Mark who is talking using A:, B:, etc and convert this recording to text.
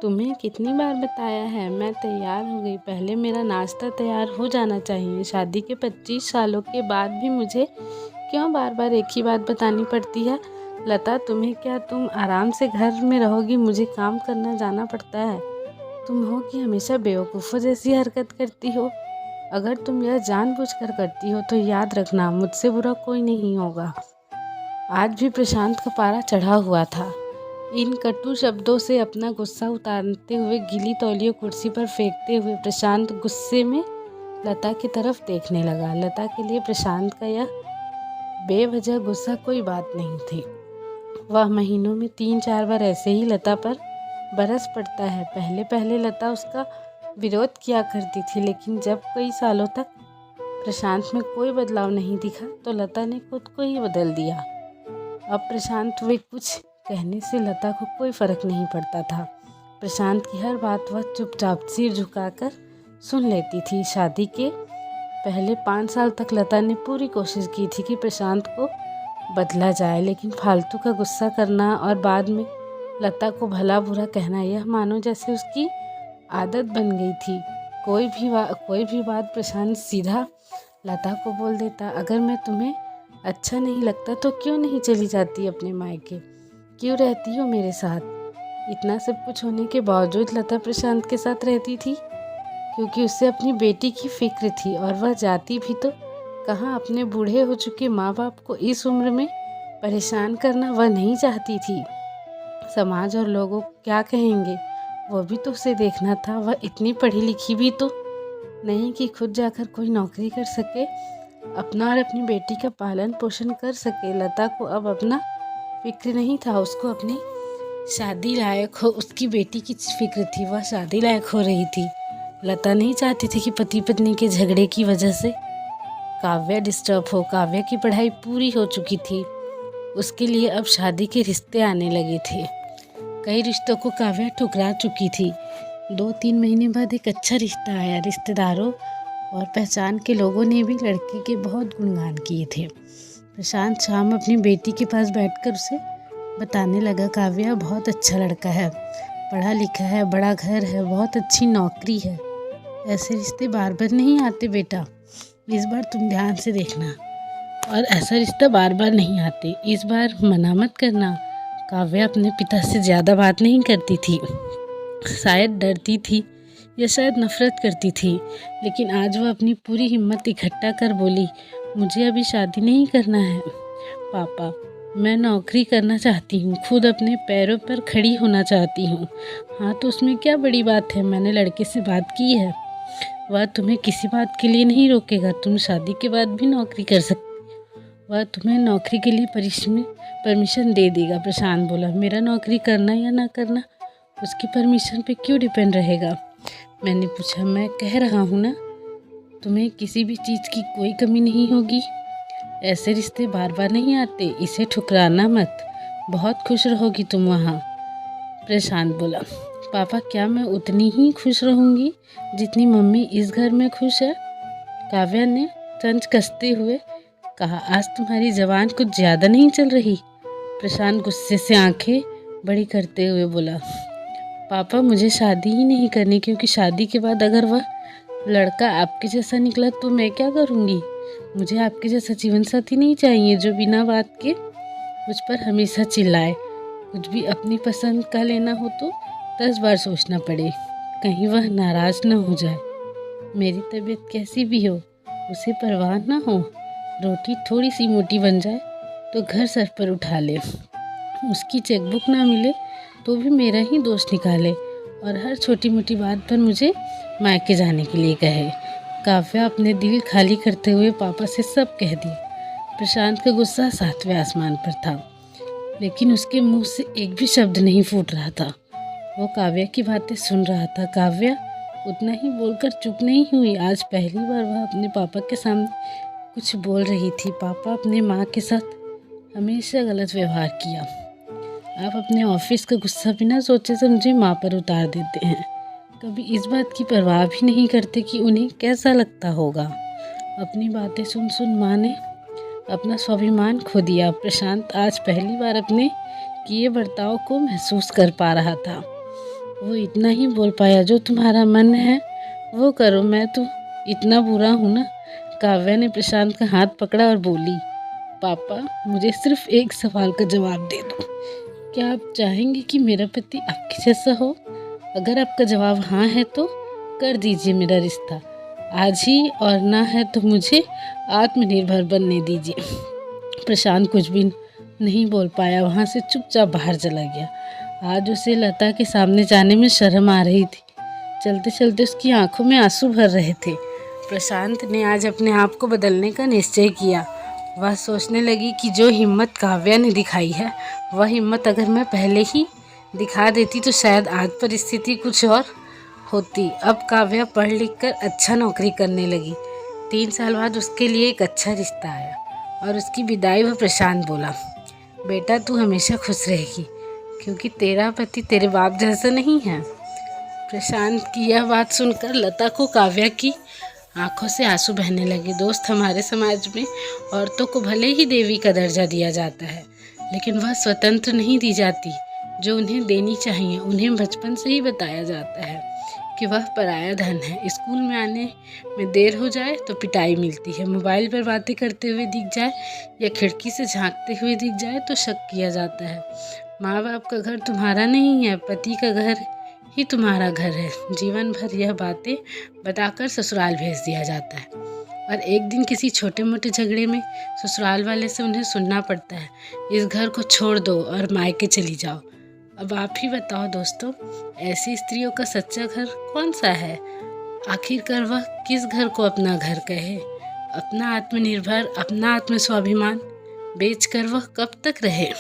A: तुम्हें कितनी बार बताया है, मैं तैयार हो गई। पहले मेरा नाश्ता तैयार हो जाना चाहिए। शादी के 25 सालों के बाद भी मुझे क्यों बार बार एक ही बात बतानी पड़ती है? लता, तुम्हें क्या, तुम आराम से घर में रहोगी, मुझे काम करना जाना पड़ता है। तुम हो कि हमेशा बेवकूफ़ों जैसी हरकत करती हो। अगर तुम यह जानबूझकर करती हो तो याद रखना, मुझसे बुरा कोई नहीं होगा। आज भी प्रशांत का पारा चढ़ा हुआ था। इन कटु शब्दों से अपना गुस्सा उतारते हुए गीली तौलिया कुर्सी पर फेंकते हुए प्रशांत गुस्से में लता की तरफ देखने लगा। लता के लिए प्रशांत का यह बेवजह गुस्सा कोई बात नहीं थी। वह महीनों में 3-4 बार ऐसे ही लता पर बरस पड़ता है। पहले पहले लता उसका विरोध किया करती थी, लेकिन जब कई सालों तक प्रशांत में कोई बदलाव नहीं दिखा तो लता ने खुद को ही बदल दिया। अब प्रशांत वे कुछ कहने से लता को कोई फर्क नहीं पड़ता था। प्रशांत की हर बात वह चुपचाप सिर झुकाकर सुन लेती थी। शादी के पहले 5 साल तक लता ने पूरी कोशिश की थी कि प्रशांत को बदला जाए, लेकिन फालतू का गुस्सा करना और बाद में लता को भला बुरा कहना, यह मानो जैसे उसकी आदत बन गई थी। कोई भी बात प्रशांत सीधा लता को बोल देता। अगर मैं तुम्हें अच्छा नहीं लगता तो क्यों नहीं चली जाती अपने मायके? क्यों रहती हो मेरे साथ? इतना सब कुछ होने के बावजूद लता प्रशांत के साथ रहती थी क्योंकि उसे अपनी बेटी की फिक्र थी, और वह जाती भी तो कहाँ अपने बूढ़े हो चुके माँ बाप को इस उम्र में परेशान करना वह नहीं चाहती थी। समाज और लोगों क्या कहेंगे, वो भी तो उसे देखना था। वह इतनी पढ़ी लिखी भी तो नहीं कि खुद जाकर कोई नौकरी कर सके, अपना और अपनी बेटी का पालन पोषण कर सके। लता को अब अपना फिक्र नहीं था, उसको अपनी शादी लायक हो उसकी बेटी की फिक्र थी। वह शादी लायक हो रही थी। लता नहीं चाहती थी कि पति पत्नी के झगड़े की वजह से काव्या डिस्टर्ब हो। काव्या की पढ़ाई पूरी हो चुकी थी, उसके लिए अब शादी के रिश्ते आने लगे थे। कई रिश्तों को काव्या ठुकरा चुकी थी। 2-3 महीने बाद एक अच्छा रिश्ता आया। रिश्तेदारों और पहचान के लोगों ने भी लड़के के बहुत गुणगान किए थे। प्रशांत शाम अपनी बेटी के पास बैठकर उसे बताने लगा, काव्या बहुत अच्छा लड़का है, पढ़ा लिखा है, बड़ा घर है, बहुत अच्छी नौकरी है। ऐसे रिश्ते बार बार नहीं आते बेटा, इस बार तुम ध्यान से देखना। और ऐसा रिश्ता बार बार नहीं आते, इस बार मना मत करना। काव्या अपने पिता से ज़्यादा बात नहीं करती थी। शायद डरती थी या शायद नफरत करती थी, लेकिन आज वह अपनी पूरी हिम्मत इकट्ठा कर बोली, मुझे अभी शादी नहीं करना है पापा, मैं नौकरी करना चाहती हूँ, खुद अपने पैरों पर खड़ी होना चाहती हूँ। हाँ तो उसमें क्या बड़ी बात है, मैंने लड़के से बात की है, वह तुम्हें किसी बात के लिए नहीं रोकेगा, तुम शादी के बाद भी नौकरी कर सकती, वह तुम्हें नौकरी के लिए परमिशन दे देगा। प्रशांत बोला, मेरा नौकरी करना या ना करना उसकी परमिशन पे क्यों डिपेंड रहेगा? मैंने पूछा, मैं कह रहा हूँ ना, तुम्हें किसी भी चीज़ की कोई कमी नहीं होगी। ऐसे रिश्ते बार बार नहीं आते, इसे ठुकराना मत, बहुत खुश रहोगी तुम वहाँ। प्रशांत बोला, पापा क्या मैं उतनी ही खुश रहूँगी जितनी मम्मी इस घर में खुश है? काव्या ने तंज कसते हुए कहा, आज तुम्हारी जबान कुछ ज़्यादा नहीं चल रही? प्रशांत गुस्से से आंखें बड़ी करते हुए बोला, पापा मुझे शादी ही नहीं करनी, क्योंकि शादी के बाद अगर वह लड़का आपके जैसा निकला तो मैं क्या करूँगी? मुझे आपके जैसा जीवन साथी नहीं चाहिए जो बिना बात के मुझ पर हमेशा चिल्लाए। कुछ भी अपनी पसंद का लेना हो तो 10 बार सोचना पड़े, कहीं वह नाराज़ न हो जाए। मेरी तबीयत कैसी भी हो उसे परवाह ना हो, रोटी थोड़ी सी मोटी बन जाए तो घर सर पर उठा ले, उसकी चेकबुक ना मिले तो भी मेरा ही दोष निकाले, और हर छोटी मोटी बात पर मुझे मायके जाने के लिए कहे। काव्या अपने दिल खाली करते हुए पापा से सब कह दिया। प्रशांत का गुस्सा 7वें आसमान पर था, लेकिन उसके मुंह से एक भी शब्द नहीं फूट रहा था। वो काव्या की बातें सुन रहा था। काव्या उतना ही बोलकर चुप नहीं हुई। आज पहली बार वह अपने पापा के सामने कुछ बोल रही थी। पापा अपने माँ के साथ हमेशा गलत व्यवहार किया। आप अपने ऑफिस का गुस्सा बिना सोचे समझे माँ पर उतार देते हैं, कभी इस बात की परवाह भी नहीं करते कि उन्हें कैसा लगता होगा। अपनी बातें सुन सुन माँ ने अपना स्वाभिमान खो दिया। प्रशांत आज पहली बार अपने किए बर्ताव को महसूस कर पा रहा था। वो इतना ही बोल पाया, जो तुम्हारा मन है वो करो, मैं तो इतना बुरा हूँ ना। काव्या ने प्रशांत का हाथ पकड़ा और बोली, पापा मुझे सिर्फ एक सवाल का जवाब दे दो, क्या आप चाहेंगे कि मेरा पति आपके जैसा हो? अगर आपका जवाब हाँ है तो कर दीजिए मेरा रिश्ता आज ही, और ना है तो मुझे आत्मनिर्भर बनने दीजिए। प्रशांत कुछ भी नहीं बोल पाया, वहाँ से चुपचाप बाहर चला गया। आज उसे लता के सामने जाने में शर्म आ रही थी। चलते चलते उसकी आंखों में आंसू भर रहे थे। प्रशांत ने आज अपने आप को बदलने का निश्चय किया। वह सोचने लगी कि जो हिम्मत काव्या ने दिखाई है, वह हिम्मत अगर मैं पहले ही दिखा देती तो शायद आज परिस्थिति कुछ और होती। अब काव्या पढ़ लिख कर अच्छा नौकरी करने लगी। 3 साल बाद उसके लिए एक अच्छा रिश्ता आया और उसकी विदाई में प्रशांत बोला, बेटा तू हमेशा खुश रहेगी, क्योंकि तेरा पति तेरे बाप जैसा नहीं है। प्रशांत की यह बात सुनकर लता को काव्या की आंखों से आंसू बहने लगे। दोस्त, हमारे समाज में औरतों को भले ही देवी का दर्जा दिया जाता है, लेकिन वह स्वतंत्र नहीं दी जाती जो उन्हें देनी चाहिए। उन्हें बचपन से ही बताया जाता है कि वह पराया धन है। स्कूल में आने में देर हो जाए तो पिटाई मिलती है, मोबाइल पर बातें करते हुए दिख जाए या खिड़की से झांकते हुए दिख जाए तो शक किया जाता है। माँ बाप का घर तुम्हारा नहीं है, पति का घर ही तुम्हारा घर है। जीवन भर यह बातें बताकर ससुराल भेज दिया जाता है, और एक दिन किसी छोटे मोटे झगड़े में ससुराल वाले से उन्हें सुनना पड़ता है, इस घर को छोड़ दो और मायके चली जाओ। अब आप ही बताओ दोस्तों, ऐसी स्त्रियों का सच्चा घर कौन सा है? आखिरकार वह किस घर को अपना घर कहे? अपना आत्मनिर्भर, अपना आत्म स्वाभिमान बेच कर वह कब तक रहे?